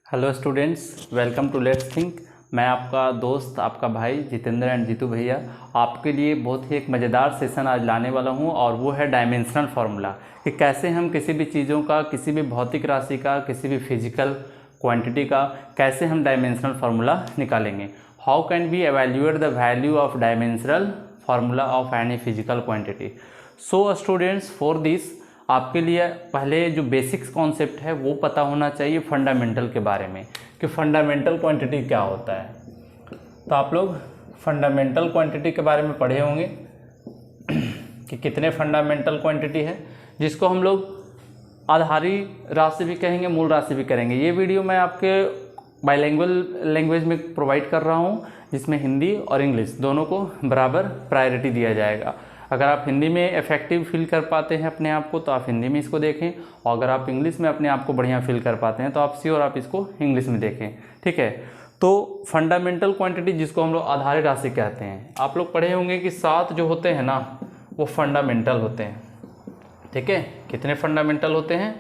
Hello students, welcome to let's think. मैं आपका दोस्त, आपका भाई जितेंद्र एंड जीतू भैया आपके लिए बहुत ही एक मज़ेदार सेशन आज लाने वाला हूं और वो है डायमेंशनल फार्मूला कि कैसे हम किसी भी चीज़ों का, किसी भी भौतिक राशि का, किसी भी फिजिकल क्वांटिटी का कैसे हम डायमेंशनल फार्मूला निकालेंगे। How can we evaluate the value of dimensional formula of any physical quantity. So students, for this आपके लिए पहले जो बेसिक्स कॉन्सेप्ट है वो पता होना चाहिए फंडामेंटल के बारे में कि फंडामेंटल क्वांटिटी क्या होता है। तो आप लोग फंडामेंटल क्वांटिटी के बारे में पढ़े होंगे कि कितने फंडामेंटल क्वांटिटी है, जिसको हम लोग आधारी राशि भी कहेंगे, मूल राशि भी करेंगे। ये वीडियो मैं आपके बाइलिंगुअल लैंग्वेज में प्रोवाइड कर रहा हूँ, जिसमें हिंदी और इंग्लिश दोनों को बराबर प्रायोरिटी दिया जाएगा। अगर आप हिंदी में इफेक्टिव फील कर पाते हैं अपने आप को तो आप हिंदी में इसको देखें, और अगर आप इंग्लिश में अपने आप को बढ़िया फील कर पाते हैं तो आप श्योर आप इसको इंग्लिश में देखें, ठीक है। तो फंडामेंटल क्वांटिटी जिसको हम लोग आधारी राशि कहते हैं, आप लोग पढ़े होंगे कि 7 जो होते हैं ना वो फंडामेंटल होते हैं, ठीक है। कितने फंडामेंटल होते हैं?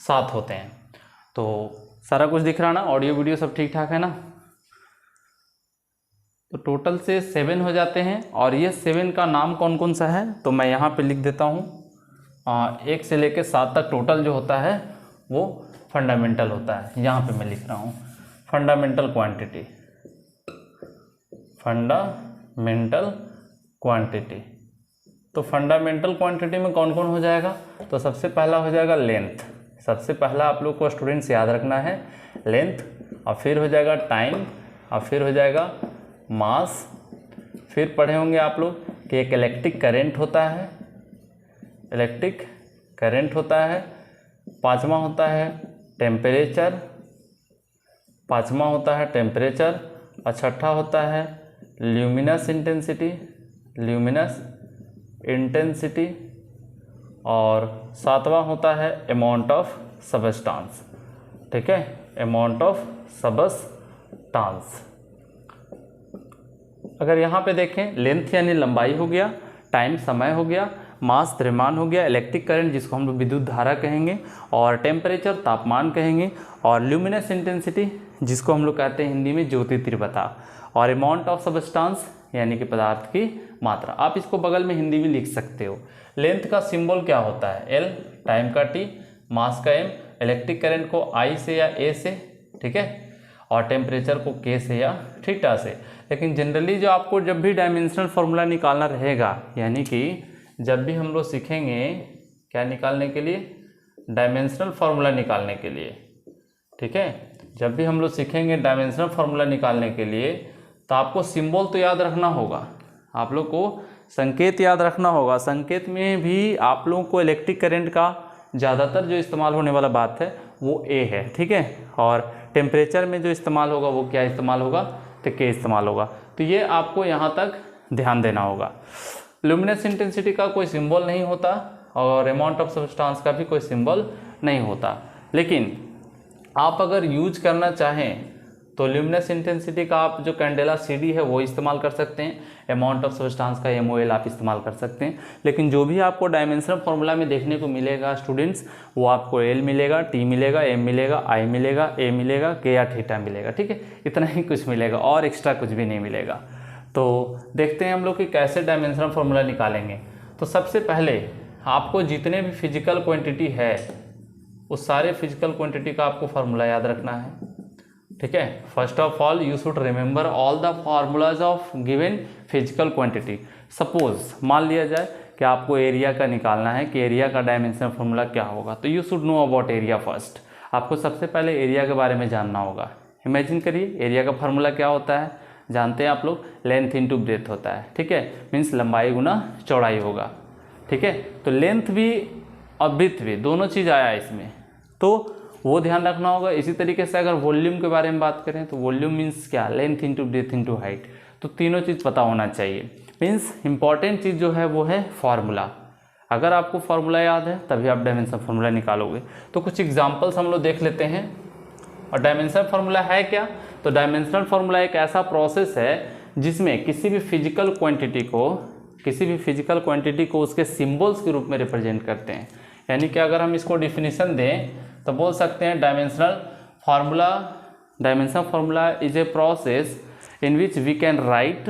7 होते हैं। तो सारा कुछ दिख रहा ना, ऑडियो वीडियो सब ठीक ठाक है ना। तो टोटल से 7 हो जाते हैं और ये 7 का नाम कौन कौन सा है तो मैं यहाँ पे लिख देता हूँ। 1 से लेकर 7 तक टोटल जो होता है वो फंडामेंटल होता है। यहाँ पे मैं लिख रहा हूँ फंडामेंटल क्वांटिटी, फंडामेंटल क्वांटिटी। तो फंडामेंटल क्वांटिटी में कौन कौन हो जाएगा? तो सबसे पहला हो जाएगा लेंथ। सबसे पहला आप लोग को स्टूडेंट्स याद रखना है लेंथ, और फिर हो जाएगा टाइम, और फिर हो जाएगा मास। फिर पढ़े होंगे आप लोग कि एक इलेक्ट्रिक करंट होता है, इलेक्ट्रिक करंट होता है। पांचवा होता है टेम्परेचर, पांचवा होता है टेम्परेचर, और छठा होता है ल्यूमिनस इंटेंसिटी, ल्यूमिनस इंटेंसिटी, और सातवां होता है अमाउंट ऑफ सबस्टांस, ठीक है, अमाउंट ऑफ सबस्टांस। अगर यहाँ पे देखें, लेंथ यानी लंबाई हो गया, टाइम समय हो गया, मास द्रव्यमान हो गया, इलेक्ट्रिक करंट जिसको हम लोग विद्युत धारा कहेंगे, और टेम्परेचर तापमान कहेंगे, और ल्यूमिनस इंटेंसिटी जिसको हम लोग कहते हैं हिंदी में ज्योति तीव्रता, और अमाउंट ऑफ सबस्टांस यानी कि पदार्थ की मात्रा। आप इसको बगल में हिंदी भी लिख सकते हो। लेंथ का सिंबल क्या होता है? L, टाइम का T, मास का M, इलेक्ट्रिक करंट को I से या A से, ठीक है, और टेम्परेचर को K से या थीटा से। लेकिन जनरली जो आपको जब भी डायमेंशनल फार्मूला निकालना रहेगा, यानी कि जब भी हम लोग सीखेंगे क्या निकालने के लिए, डायमेंशनल फार्मूला निकालने के लिए, ठीक है, जब भी हम लोग सीखेंगे डायमेंशनल फार्मूला निकालने के लिए तो आपको सिंबल तो याद रखना होगा, आप लोग को संकेत याद रखना होगा। संकेत में भी आप लोगों को इलेक्ट्रिक करंट का ज़्यादातर जो इस्तेमाल होने वाला बात है वो A है, ठीक है, और टेम्परेचर में जो इस्तेमाल होगा वो क्या इस्तेमाल होगा तो K इस्तेमाल होगा। तो ये आपको यहाँ तक ध्यान देना होगा। ल्यूमिनस इंटेंसिटी का कोई सिंबल नहीं होता और अमाउंट ऑफ सबस्टांस का भी कोई सिंबल नहीं होता, लेकिन आप अगर यूज करना चाहें तो ल्यूमिनस इंटेंसिटी का आप जो कैंडेला CD है वो इस्तेमाल कर सकते हैं, अमाउंट ऑफ सबस्टांस का MOL आप इस्तेमाल कर सकते हैं। लेकिन जो भी आपको डायमेंशनल फार्मूला में देखने को मिलेगा स्टूडेंट्स, वो आपको L मिलेगा, T मिलेगा, M मिलेगा, I मिलेगा, A मिलेगा, K या थीटा मिलेगा, ठीक है, इतना ही कुछ मिलेगा और एक्स्ट्रा कुछ भी नहीं मिलेगा। तो देखते हैं हम लोग कि कैसे डायमेंशनल फार्मूला निकालेंगे। तो सबसे पहले आपको जितने भी फिजिकल क्वांटिटी है उस सारे फिजिकल क्वांटिटी का आपको फार्मूला याद रखना है, ठीक है। First of all you should remember all the formulas of given physical quantity. Suppose मान लिया जाए कि आपको एरिया का निकालना है कि एरिया का डायमेंशनल फार्मूला क्या होगा, तो you should know about area first. आपको सबसे पहले एरिया के बारे में जानना होगा। इमेजिन करिए एरिया का फार्मूला क्या होता है, जानते हैं आप लोग, लेंथ इंटू ब्रेथ होता है, ठीक है, मीन्स लंबाई गुना चौड़ाई होगा, ठीक है। तो लेंथ भी और ब्रेथ भी दोनों चीज़ आया इसमें, तो वो ध्यान रखना होगा। इसी तरीके से अगर वॉल्यूम के बारे में बात करें तो वॉल्यूम मीन्स क्या, length into breadth into height, तो तीनों चीज़ पता होना चाहिए। मीन्स इंपॉर्टेंट चीज़ जो है वो है फार्मूला। अगर आपको फार्मूला याद है तभी आप डायमेंशनल फार्मूला निकालोगे। तो कुछ एग्जांपल्स हम लोग देख लेते हैं। और डायमेंशनल फार्मूला है क्या? तो डायमेंशनल फार्मूला एक ऐसा प्रोसेस है जिसमें किसी भी फिजिकल क्वांटिटी को उसके सिम्बल्स के रूप में रिप्रेजेंट करते हैं। यानी कि अगर हम इसको डिफिनीशन दें तो बोल सकते हैं dimensional formula dimension formula is a process in which we can write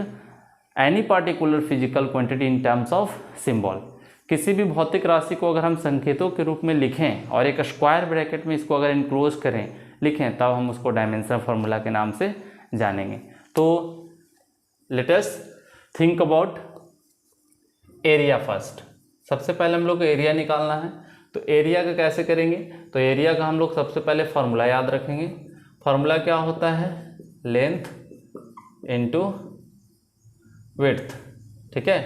any particular physical quantity in terms of symbol. किसी भी भौतिक राशि को अगर हम संकेतों के रूप में लिखें और एक स्क्वायर ब्रैकेट में इसको अगर इनक्लोज करें लिखें तब हम उसको डायमेंशन फार्मूला के नाम से जानेंगे। तो let us think about area first. सबसे पहले हम लोग को एरिया निकालना है, तो एरिया का कैसे करेंगे? तो एरिया का हम लोग सबसे पहले फार्मूला याद रखेंगे। फार्मूला क्या होता है? लेंथ इंटू विड्थ, ठीक है।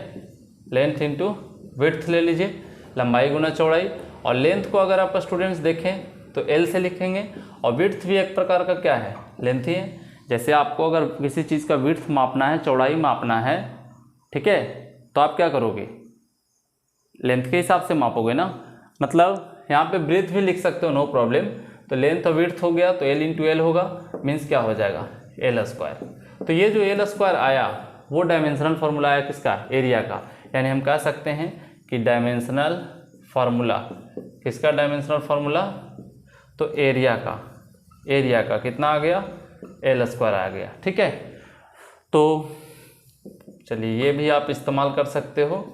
लेंथ इंटू विड्थ ले लीजिए, लंबाई गुना चौड़ाई। और लेंथ को अगर आप स्टूडेंट्स देखें तो एल से लिखेंगे, और विड्थ भी एक प्रकार का क्या है? लेंथ ही है। जैसे आपको अगर किसी चीज़ का विड्थ मापना है, चौड़ाई मापना है, ठीक है, तो आप क्या करोगे? लेंथ के हिसाब से मापोगे ना। मतलब यहाँ पे ब्रेथ भी लिख सकते हो, नो प्रॉब्लम। तो लेंथ और विड्थ हो गया तो एल इंटू एल होगा, मीन्स क्या हो जाएगा? L square. तो ये जो एल स्क्वायर आया वो डायमेंशनल फार्मूला आया किसका? एरिया का। यानी हम कह सकते हैं कि डायमेंशनल फार्मूला किसका? डायमेंशनल फार्मूला तो एरिया का। एरिया का कितना आ गया? एल स्क्वायर आ गया, ठीक है। तो चलिए ये भी आप इस्तेमाल कर सकते हो।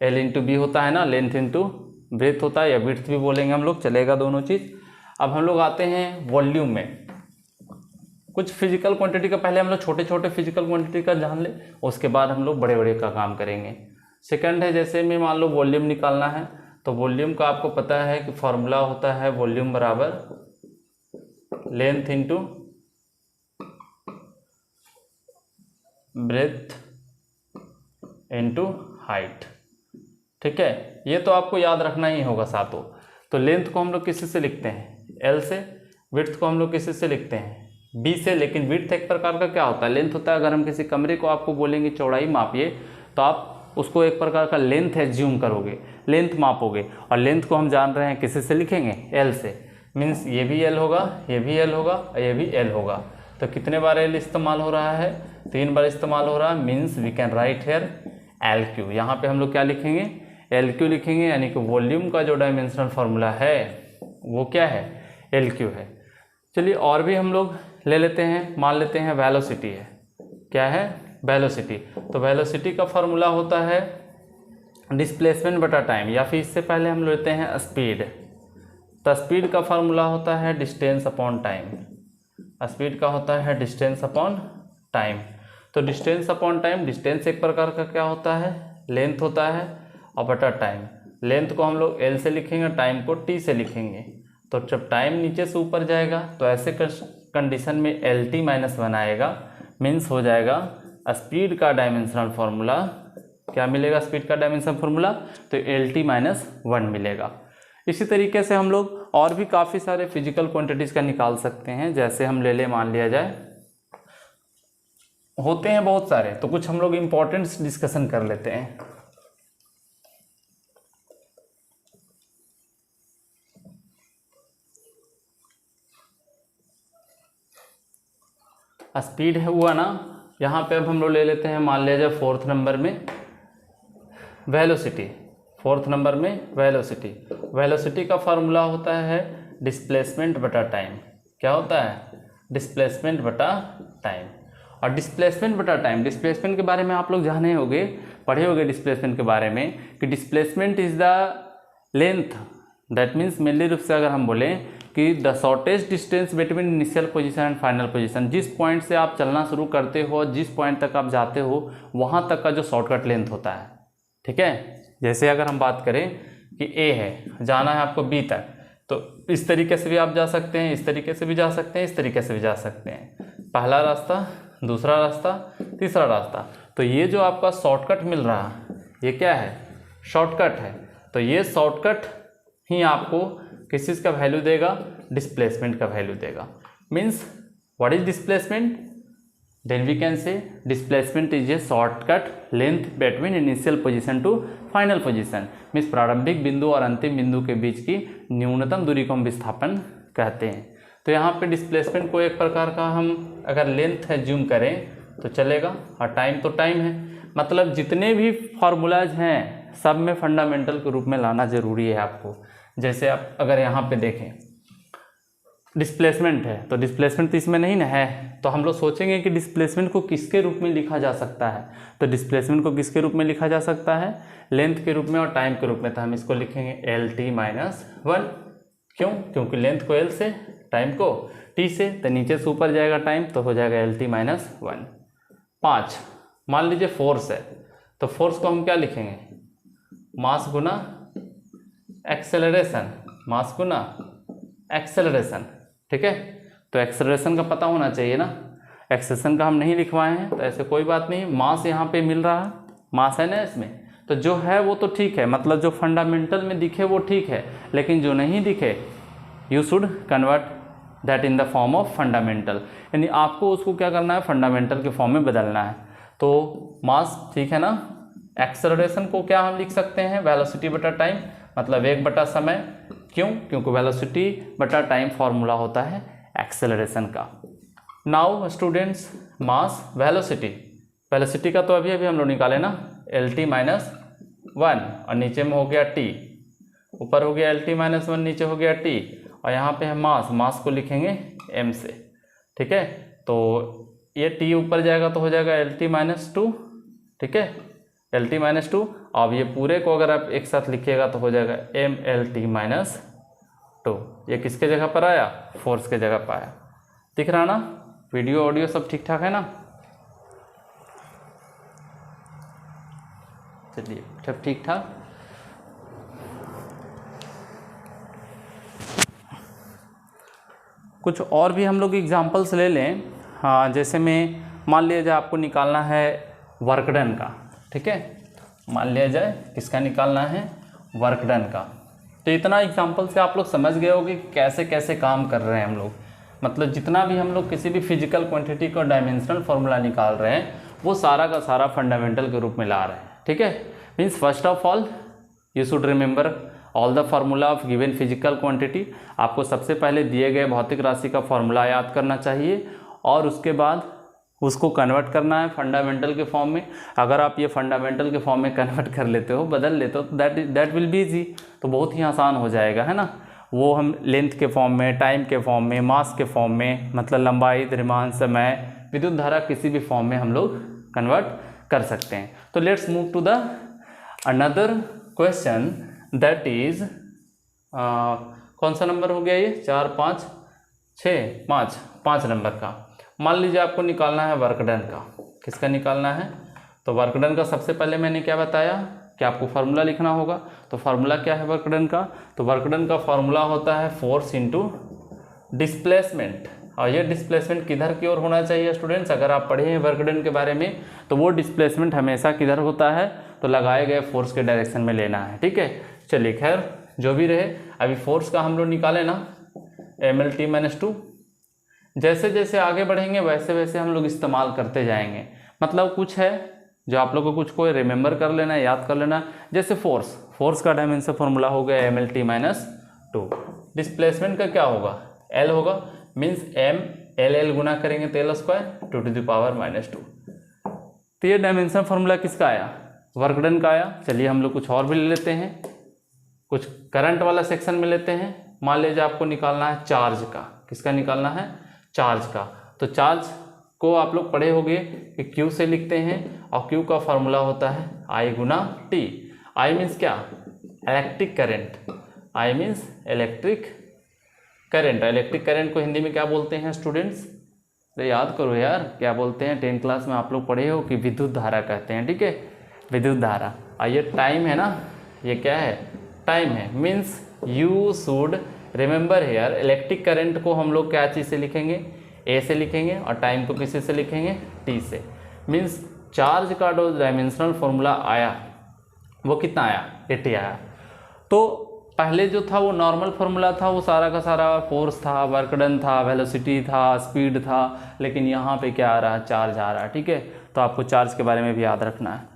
एल इंटू बी होता है ना, लेंथ इंटू ब्रेथ होता है, या विड्थ भी बोलेंगे हम लोग, चलेगा दोनों चीज़। अब हम लोग आते हैं वॉल्यूम में। कुछ फिजिकल क्वांटिटी का पहले हम लोग छोटे छोटे फिजिकल क्वांटिटी का जान ले, उसके बाद हम लोग बड़े बड़े का काम करेंगे। सेकंड है, जैसे में मान लो वॉल्यूम निकालना है, तो वॉल्यूम का आपको पता है कि फॉर्मूला होता है वॉल्यूम बराबर length into breadth into height, ठीक है। ये तो आपको याद रखना ही होगा सातों। तो लेंथ को हम लोग किसी से लिखते हैं? एल से। विड्थ को हम लोग किसी से लिखते हैं? बी से। लेकिन विड्थ एक प्रकार का क्या होता है? लेंथ होता है। अगर हम किसी कमरे को आपको बोलेंगे चौड़ाई मापिए, तो आप उसको एक प्रकार का लेंथ एज्यूम करोगे, लेंथ मापोगे। और लेंथ को हम जान रहे हैं किसी से लिखेंगे? एल से। मीन्स ये भी एल होगा, ये भी एल होगा और ये भी एल होगा। तो कितने बार एल इस्तेमाल हो रहा है? 3 बार इस्तेमाल हो रहा है। Means we can write here L Q. यहाँ पे हम लोग क्या लिखेंगे? एल क्यू लिखेंगे। यानी कि वॉल्यूम का जो डायमेंशनल फार्मूला है वो क्या है? एल क्यू है। चलिए और भी हम लोग ले लेते हैं। मान लेते हैं वेलोसिटी है। क्या है? वेलोसिटी। तो वेलोसिटी का फार्मूला होता है डिस्प्लेसमेंट बटा टाइम, या फिर इससे पहले हम लेते हैं स्पीड। तो स्पीड का फार्मूला होता है डिस्टेंस अपॉन टाइम। स्पीड का होता है डिस्टेंस अपॉन टाइम। तो डिस्टेंस अपॉन टाइम, डिस्टेंस एक प्रकार का क्या होता है? लेंथ होता है, और बटा टाइम। लेंथ को हम लोग एल से लिखेंगे, टाइम को टी से लिखेंगे। तो जब टाइम नीचे से ऊपर जाएगा तो ऐसे कंडीशन में एल टी माइनस वन आएगा। मीन्स हो जाएगा स्पीड का डायमेंशनल फार्मूला। क्या मिलेगा स्पीड का डायमेंशनल फार्मूला? तो एल टी माइनस वन मिलेगा। इसी तरीके से हम लोग और भी काफ़ी सारे फिजिकल क्वांटिटीज़ का निकाल सकते हैं। जैसे हम ले मान लिया जाए, होते हैं बहुत सारे, तो कुछ हम लोग इम्पोर्टेंट डिस्कशन कर लेते हैं। स्पीड है हुआ ना, यहाँ पे अब हम लोग ले लेते हैं, मान लिया जाए 4th नंबर में वेलोसिटी। 4th नंबर में वेलोसिटी। वेलोसिटी का फार्मूला होता है डिस्प्लेसमेंट बटा टाइम। क्या होता है? डिस्प्लेसमेंट बटा टाइम। और डिस्प्लेसमेंट बटा टाइम, डिस्प्लेसमेंट के बारे में आप लोग जाने होंगे, पढ़े होंगे डिस्प्लेसमेंट के बारे में, कि displacement is the length. That means mainly रूप से अगर हम बोलें कि the shortest distance between initial position and final position, जिस पॉइंट से आप चलना शुरू करते हो, जिस पॉइंट तक आप जाते हो, वहाँ तक का जो शॉर्टकट लेंथ होता है, ठीक है। जैसे अगर हम बात करें कि ए है, जाना है आपको बी तक, तो इस तरीके से भी आप जा सकते हैं, इस तरीके से भी जा सकते हैं, इस तरीके से भी जा सकते हैं। पहला रास्ता, दूसरा रास्ता, तीसरा रास्ता। तो ये जो आपका शॉर्टकट मिल रहा है, ये क्या है? शॉर्टकट है। तो ये शॉर्टकट ही आपको किस चीज़ का वैल्यू देगा? डिस्प्लेसमेंट का वैल्यू देगा। Means what is displacement? Then we can say displacement is a shortcut length between initial position to final position. Means प्रारंभिक बिंदु और अंतिम बिंदु के बीच की न्यूनतम दूरी को हम विस्थापन कहते हैं। तो यहाँ पे डिस्प्लेसमेंट को एक प्रकार का हम अगर लेंथ एज्यूम करें तो चलेगा, और टाइम तो टाइम है। मतलब जितने भी फार्मूलाज हैं सब में फंडामेंटल के रूप में लाना ज़रूरी है आपको। जैसे आप अगर यहाँ पे देखें, डिस्प्लेसमेंट है, तो डिस्प्लेसमेंट तो इसमें नहीं ना है, तो हम लोग सोचेंगे कि डिस्प्लेसमेंट को किसके रूप में लिखा जा सकता है। तो डिस्प्लेसमेंट को किसके रूप में लिखा जा सकता है, लेंथ के रूप में और टाइम के रूप में। तो हम इसको लिखेंगे LT-1। क्यों, क्योंकि लेंथ को L से, टाइम को T से, तो नीचे से ऊपर जाएगा टाइम, तो हो जाएगा LT-1। 5, मान लीजिए फोर्स है, तो फोर्स को हम क्या लिखेंगे, मास गुना एक्सेलरेशन, मास गुना एक्सेलरेशन। ठीक है, तो एक्सेलरेशन का पता होना चाहिए ना, एक्सेलरेशन का हम नहीं लिखवाए हैं, तो ऐसे कोई बात नहीं। मास यहाँ पे मिल रहा है, मास है ना इसमें, तो जो है वो तो ठीक है, मतलब जो फंडामेंटल में दिखे वो ठीक है, लेकिन जो नहीं दिखे you should convert that in the form of fundamental, यानी आपको उसको क्या करना है, फंडामेंटल के फॉर्म में बदलना है। तो मास ठीक है ना, एक्सेलरेशन को क्या हम लिख सकते हैं, वेलोसिटी बटा टाइम, मतलब वेग बटा समय। क्यों, क्योंकि वेलोसिटी बटा टाइम फॉर्मूला होता है एक्सेलरेशन का। नाउ स्टूडेंट्स, मास वेलोसिटी, वेलोसिटी का तो अभी अभी हम लोग निकाले ना, LT-1 और नीचे में हो गया T, ऊपर हो गया LT-1, नीचे हो गया T, और यहाँ पे है मास, मास को लिखेंगे M से। ठीक है, तो ये T ऊपर जाएगा तो हो जाएगा LT-2। ठीक है, LT-2। अब ये पूरे को अगर आप एक साथ लिखिएगा तो हो जाएगा MLT-2। ये किसके जगह पर आया, फोर्स के जगह पर आया। दिख रहा ना, वीडियो ऑडियो सब ठीक ठाक है ना, चलिए सब ठीक ठाक। कुछ और भी हम लोग एग्जांपल्स ले लें। हाँ, जैसे में मान लिया जाए आपको निकालना है वर्क डन का। ठीक है, मान लिया जाए किसका निकालना है, वर्क डन का। तो इतना एग्जांपल से आप लोग समझ गए होंगे कैसे कैसे काम कर रहे हैं हम लोग, मतलब जितना भी हम लोग किसी भी फिजिकल क्वांटिटी का डायमेंशनल फार्मूला निकाल रहे हैं वो सारा का सारा फंडामेंटल के रूप में ला रहे हैं। ठीक है, means first of all you should remember all the formula of given physical quantity. आपको सबसे पहले दिए गए भौतिक राशि का फार्मूला याद करना चाहिए और उसके बाद उसको कन्वर्ट करना है फंडामेंटल के फॉर्म में। अगर आप ये फंडामेंटल के फॉर्म में कन्वर्ट कर लेते हो, बदल लेते हो, तो दैट विल बी ईजी, तो बहुत ही आसान हो जाएगा, है ना। वो हम लेंथ के फॉर्म में, टाइम के फॉर्म में, मास के फॉर्म में, मतलब लंबाई, द्रव्यमान, समय, विद्युत धारा, किसी भी फॉर्म में हम लोग कन्वर्ट कर सकते हैं। तो let's move to the another question, that is कौन सा नंबर हो गया ये, 4, 5, 6, 5 नंबर का। मान लीजिए आपको निकालना है वर्क डन का। किसका निकालना है, तो वर्क डन का सबसे पहले मैंने क्या बताया कि आपको फार्मूला लिखना होगा। तो फार्मूला क्या है वर्क डन का, तो वर्क डन का फार्मूला होता है फोर्स इंटू डिस्प्लेसमेंट। और ये डिस्प्लेसमेंट किधर की ओर होना चाहिए स्टूडेंट्स, अगर आप पढ़े हैं वर्क डन के बारे में तो वो डिस्प्लेसमेंट हमेशा किधर होता है, तो लगाए गए फोर्स के डायरेक्शन में लेना है। ठीक है, चलिए खैर जो भी रहे, अभी फोर्स का हम लोग निकाले ना MLT-2। जैसे जैसे आगे बढ़ेंगे वैसे वैसे हम लोग इस्तेमाल करते जाएंगे। मतलब कुछ है जो आप लोगों को कुछ को रिमेंबर कर लेना है, याद कर लेना। जैसे फोर्स का डायमेंशन फार्मूला हो गया MLT-2। डिस्प्लेसमेंट का क्या होगा, L होगा, मीन्स ML गुना करेंगे तो L² 2⁻²। तो ये डायमेंशन फार्मूला किसका आया, वर्क डन का आया। चलिए हम लोग कुछ और भी ले लेते हैं, कुछ करंट वाला सेक्शन में लेते हैं। मान लीजिए आपको निकालना है चार्ज का। किसका निकालना है, चार्ज का। तो चार्ज को आप लोग पढ़े होंगे कि Q से लिखते हैं और Q का फार्मूला होता है I गुना T। I मीन्स क्या, electric current. I means electric current. Electric current को हिंदी में क्या बोलते हैं स्टूडेंट्स, तो याद करो यार, क्या बोलते हैं, 10th क्लास में आप लोग पढ़े हो कि विद्युत धारा कहते हैं। ठीक है, विद्युत धारा। और ये टाइम है ना, ये क्या है, टाइम है। Means you should remember hair, electric current को हम लोग क्या चीज़ से लिखेंगे, ए से लिखेंगे, और टाइम को किसी से लिखेंगे, टी से। मीन्स चार्ज का जो डायमेंशनल फॉर्मूला आया वो कितना आया, 80 आया। तो पहले जो था वो नॉर्मल फार्मूला था, वो सारा का सारा फोर्स था, वर्क डन था, वेलोसिटी था, स्पीड था, लेकिन यहाँ पे क्या आ रहा है, चार्ज आ रहा है। ठीक है, तो आपको चार्ज के बारे में भी याद रखना है।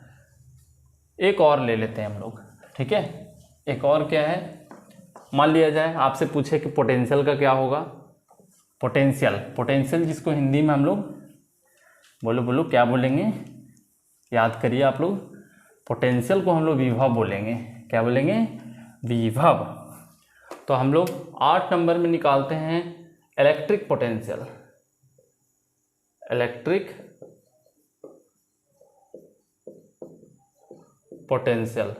एक और ले लेते हैं हम लोग। ठीक है, एक और क्या है, मान लिया जाए आपसे पूछे कि पोटेंशियल का क्या होगा। पोटेंशियल जिसको हिंदी में हम लोग बोलो क्या बोलेंगे, याद करिए आप लोग। पोटेंशियल को हम लोग विभव बोलेंगे। क्या बोलेंगे, विभव। तो हम लोग 8 नंबर में निकालते हैं इलेक्ट्रिक पोटेंशियल, इलेक्ट्रिक पोटेंशियल।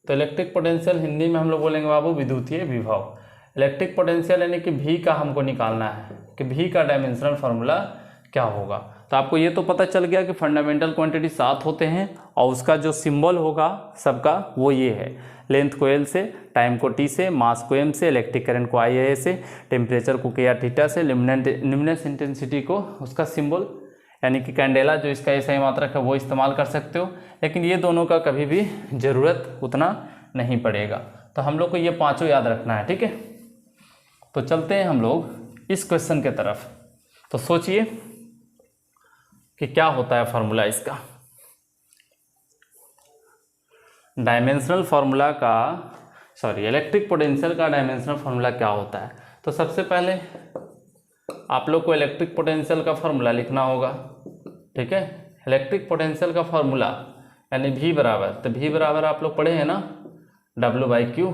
तो इलेक्ट्रिक पोटेंशियल हिंदी में हम लोग बोलेंगे बाबू विद्युतीय विभव। इलेक्ट्रिक पोटेंशियल यानी कि भी का हमको निकालना है कि भी का डायमेंशनल फार्मूला क्या होगा। तो आपको ये तो पता चल गया कि फंडामेंटल क्वांटिटी 7 होते हैं और उसका जो सिंबल होगा सबका वो ये है, लेंथ को L से, टाइम को T से, मास को M से, इलेक्ट्रिक करंट को IA से, टेम्परेचर को K थीटा से, ल्यूमिनेस इंटेंसिटी को उसका सिंबल यानी कि कैंडेला जो इसका SI मात्रक है वो इस्तेमाल कर सकते हो, लेकिन ये दोनों का कभी भी ज़रूरत उतना नहीं पड़ेगा। तो हम लोग को ये पांचों याद रखना है, ठीक है। तो चलते हैं हम लोग इस क्वेश्चन के तरफ। तो सोचिए कि क्या होता है फार्मूला इसका। डायमेंशनल फार्मूला का इलेक्ट्रिक पोटेंशियल का डायमेंशनल फार्मूला क्या होता है। तो सबसे पहले आप लोग को इलेक्ट्रिक पोटेंशियल का फार्मूला लिखना होगा, ठीक है। इलेक्ट्रिक पोटेंशियल का फार्मूला यानी V बराबर, तो V बराबर आप लोग पढ़े हैं ना, W/Q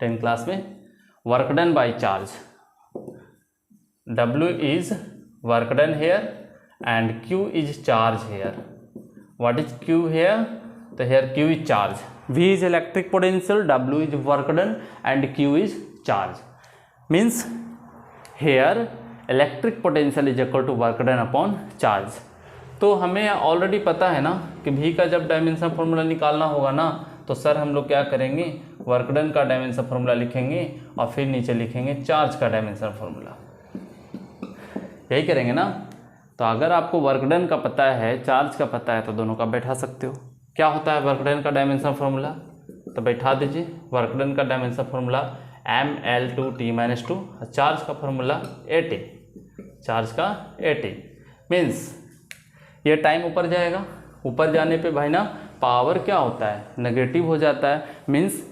10 क्लास में, work done by charge. W is work done here and Q is charge here. What is Q here? तो here Q is charge. V is electric potential, W is work done and Q is charge. Means here electric potential is equal to work done upon charge. तो हमें already पता है ना कि V का जब dimension formula निकालना होगा ना, तो सर हम लोग क्या करेंगे, वर्क डन का डायमेंशन फार्मूला लिखेंगे और फिर नीचे लिखेंगे चार्ज का डायमेंशन फार्मूला, यही करेंगे ना। तो अगर आपको वर्क डन का पता है, चार्ज का पता है, तो दोनों का बैठा सकते हो। क्या होता है वर्क डन का डायमेंशन फार्मूला, तो बैठा दीजिए। वर्क डन का डायमेंशन फार्मूला mL2T-2, चार्ज का फार्मूला AT, चार्ज का AT। मीन्स ये टाइम ऊपर जाएगा, ऊपर जाने पे भाई ना पावर क्या होता है, नेगेटिव हो जाता है। मीन्स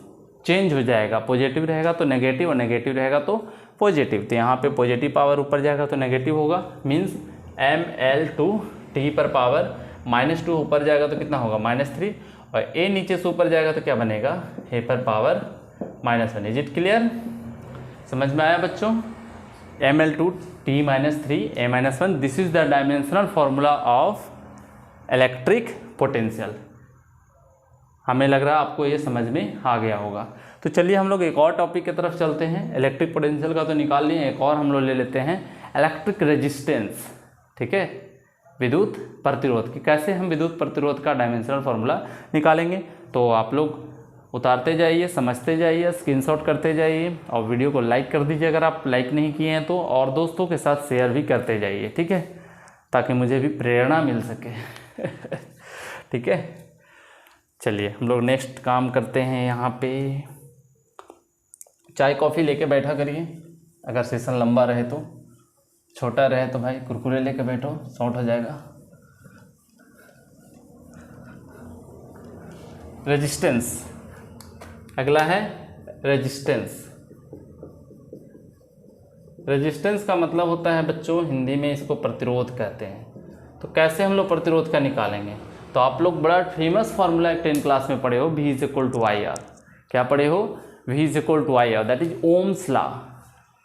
चेंज हो जाएगा, पॉजिटिव रहेगा तो नेगेटिव और नेगेटिव रहेगा तो पॉजिटिव। तो यहाँ पे पॉजिटिव पावर ऊपर जाएगा तो नेगेटिव होगा। मीन्स mL2T पर पावर -2 ऊपर जाएगा तो कितना होगा, -3, और A नीचे से ऊपर जाएगा तो क्या बनेगा, A पर पावर -1। इज इट क्लियर, समझ में आया बच्चों। mL2T-3 A-1, this is the dimensional formula of electric potential. हमें लग रहा है आपको ये समझ में आ गया होगा। तो चलिए हम लोग एक और टॉपिक की तरफ चलते हैं। इलेक्ट्रिक पोटेंशियल का तो निकाल लिए, एक और हम लोग ले लेते हैं इलेक्ट्रिक रेजिस्टेंस, ठीक है, विद्युत प्रतिरोध की। कैसे हम विद्युत प्रतिरोध का डायमेंशनल फार्मूला निकालेंगे, तो आप लोग उतारते जाइए, समझते जाइए, स्क्रीनशॉट करते जाइए और वीडियो को लाइक कर दीजिए अगर आप लाइक नहीं किए हैं तो, और दोस्तों के साथ शेयर भी करते जाइए, ठीक है, ताकि मुझे भी प्रेरणा मिल सके ठीक है। चलिए हम लोग नेक्स्ट काम करते हैं। यहाँ पे चाय कॉफ़ी लेके बैठा करिए, अगर सेशन लंबा रहे तो, छोटा रहे तो भाई कुरकुरे लेके बैठो, शॉर्ट हो जाएगा। रेजिस्टेंस, अगला है रेजिस्टेंस। रेजिस्टेंस का मतलब होता है बच्चों, हिंदी में इसको प्रतिरोध कहते हैं। तो कैसे हम लोग प्रतिरोध का निकालेंगे, तो आप लोग बड़ा फेमस फार्मूला 10 क्लास में पढ़े हो, V is equal to IR। क्या पढ़े हो, V is equal to IR, that is Ohm's law,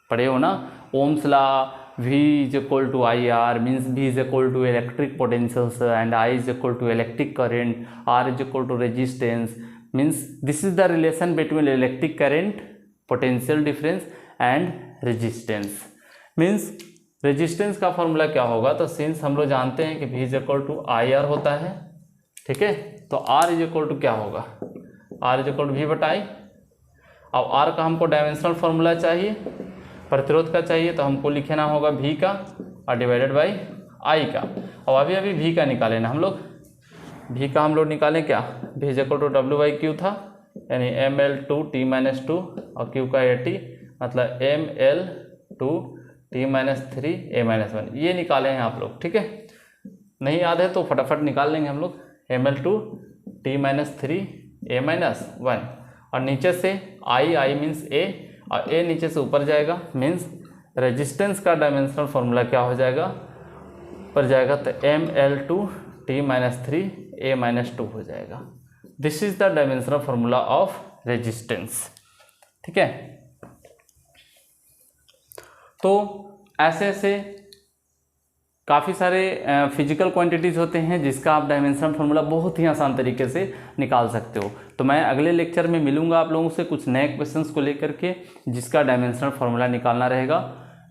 पढ़े हो ना, Ohm's law. V is equal to IR means V is equal to electric potentials and I is equal to electric current, R is equal to resistance, means this is the relation between electric current, potential difference and resistance। means resistance का formula क्या होगा, तो since हम लोग जानते हैं कि V is equal to IR होता है, ठीक है, तो R is equal to क्या होगा, R is equal to V/I। अब R का हमको डायमेंशनल फार्मूला चाहिए, प्रतिरोध का चाहिए, तो हमको लिखना होगा V का और डिवाइडेड बाई I का। और अभी V का निकाले ना हम लोग, V का हम लोग निकालें क्या, V is equal to W/Q था, यानी mL2T-2 और Q का AT, मतलब mL2T-3 A-1, ये निकाले हैं आप लोग, ठीक है। नहीं याद है तो फटाफट निकाल लेंगे हम लोग, mL2T-3 A-1, और नीचे से I मीन्स A, और A नीचे से ऊपर जाएगा, मीन्स रेजिस्टेंस का डायमेंशनल फार्मूला क्या हो जाएगा, ऊपर जाएगा तो mL2T-3 A-2 हो जाएगा। This is the dimensional formula of resistance, ठीक है। तो ऐसे ऐसे काफ़ी सारे फिजिकल क्वांटिटीज़ होते हैं जिसका आप डायमेंशनल फार्मूला बहुत ही आसान तरीके से निकाल सकते हो। तो मैं अगले लेक्चर में मिलूंगा आप लोगों से कुछ नए क्वेश्चंस को लेकर के जिसका डायमेंशनल फार्मूला निकालना रहेगा।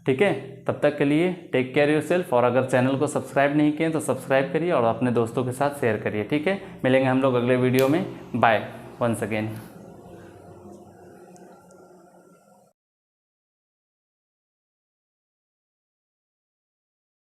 ठीक है, तब तक के लिए टेक केयर योरसेल्फ, और अगर चैनल को सब्सक्राइब नहीं किए तो सब्सक्राइब करिए और अपने दोस्तों के साथ शेयर करिए। ठीक है, मिलेंगे हम लोग अगले वीडियो में। Bye once again.